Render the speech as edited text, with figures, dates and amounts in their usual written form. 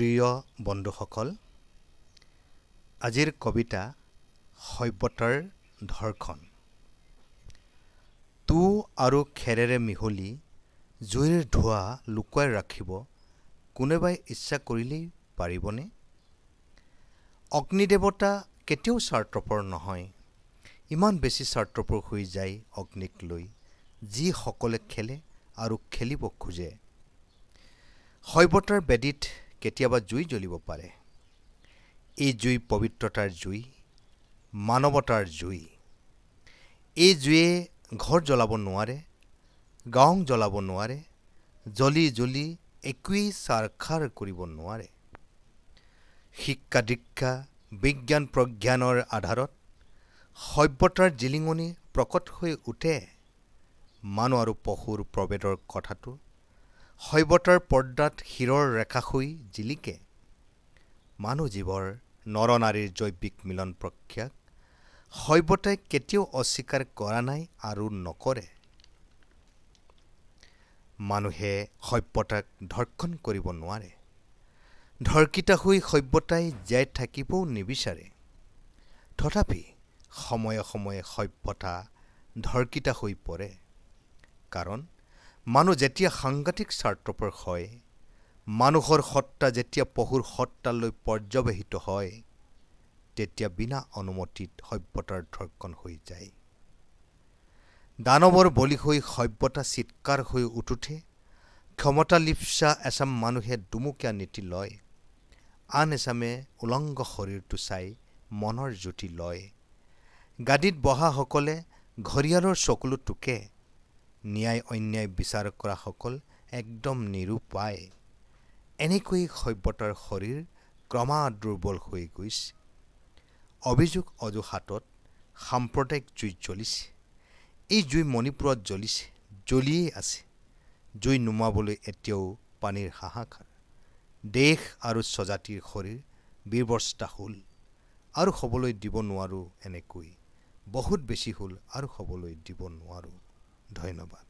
প্ৰিয় বন্ধুসকল, আজিৰ কবিতা সভ্যতাৰ ধৰ্ষণ। তু আৰু খেৰেৰে মিহলি জুইৰ ধোঁৱা লুকুৱাই ৰাখিব কোনোবাই ইচ্ছা কৰিলেই পাৰিবনে? অগ্নিদেৱতা কেতিয়াও স্বাৰ্থপৰ নহয়। ইমান বেছি স্বাৰ্থপৰ হৈ যায় অগ্নিক লৈ, যিসকলে খেলে আৰু খেলিব খোজে। সভ্যতাৰ বেদীত কেতিয়াবা জুই জ্বলিব পাৰে। এই জুই পবিত্ৰতাৰ জুই, মানৱতাৰ জুই। এই জুয়ে ঘৰ জ্বলাব নোৱাৰে, গাঁও জ্বলাব নোৱাৰে, জ্বলি জ্বলি একোৱেই ছাৰখাৰ কৰিব নোৱাৰে। শিক্ষা দীক্ষা বিজ্ঞান প্ৰজ্ঞানৰ আধাৰত সভ্যতাৰ জিলিঙনি প্ৰকট হৈ উঠে। মানুহ আৰু পশুৰ প্ৰভেদৰ কথাটো সভ্যতাৰ পৰ্দাত শিৰৰ ৰেখা হৈ জিলিকে। মানুহ জীৱৰ নৰনাৰীৰ জৈৱিক মিলন প্ৰক্ৰিয়াক সভ্যতাই কেতিয়াও অস্বীকাৰ কৰা নাই আৰু নকৰে। মানুহে সভ্যতাক ধৰ্ষণ কৰিব নোৱাৰে। ধৰ্ষিতা হৈ সভ্যতাই জীয়াই থাকিবও নিবিচাৰে। তথাপি সময়ে সময়ে সভ্যতা ধৰ্ষিতা হৈ পৰে। কাৰণ মানুহ যেতিয়া সাংঘাতিক স্বাৰ্থপৰ হয়, মানুহৰ সত্তা যেতিয়া পশুৰ সত্তালৈ পৰ্যৱসিত হয়, তেতিয়া বিনা অনুমতিত সভ্যতাৰ ধৰ্ষণ হৈ যায়। দানৱৰ বলি হৈ সভ্যতা চিৎকাৰ হৈ উঠোঁতে ক্ষমতা লিপ্সা এচাম মানুহে দুমুখীয়া নীতি লয়। আন এচামে উলংগ শৰীৰটো চাই মনৰ জ্যোতি লয়। গাদীত বহাসকলে ঘঁৰিয়ালৰ চকুলো টোকে। ন্যায় অন্যায় বিচাৰ কৰাসকল একদম নিৰুপায়। এনেকৈ সভ্যতাৰ শৰীৰ ক্ৰমাৎ দুৰ্বল হৈ গৈছে। অভিযোগ অজুহাতত সাম্প্ৰদায়িক জুই জ্বলিছে। এই জুই মণিপুৰত জ্বলিছে, জ্বলিয়েই আছে। জুই নুমুৱাবলৈ এতিয়াও পানীৰ হাহাকাৰ। দেশ আৰু স্বজাতিৰ শৰীৰ বিবস্তা হ'ল আৰু হ'বলৈ দিব নোৱাৰোঁ। এনেকৈ বহুত বেছি হ'ল আৰু হ'বলৈ দিব নোৱাৰোঁ। ধন্যবাদ।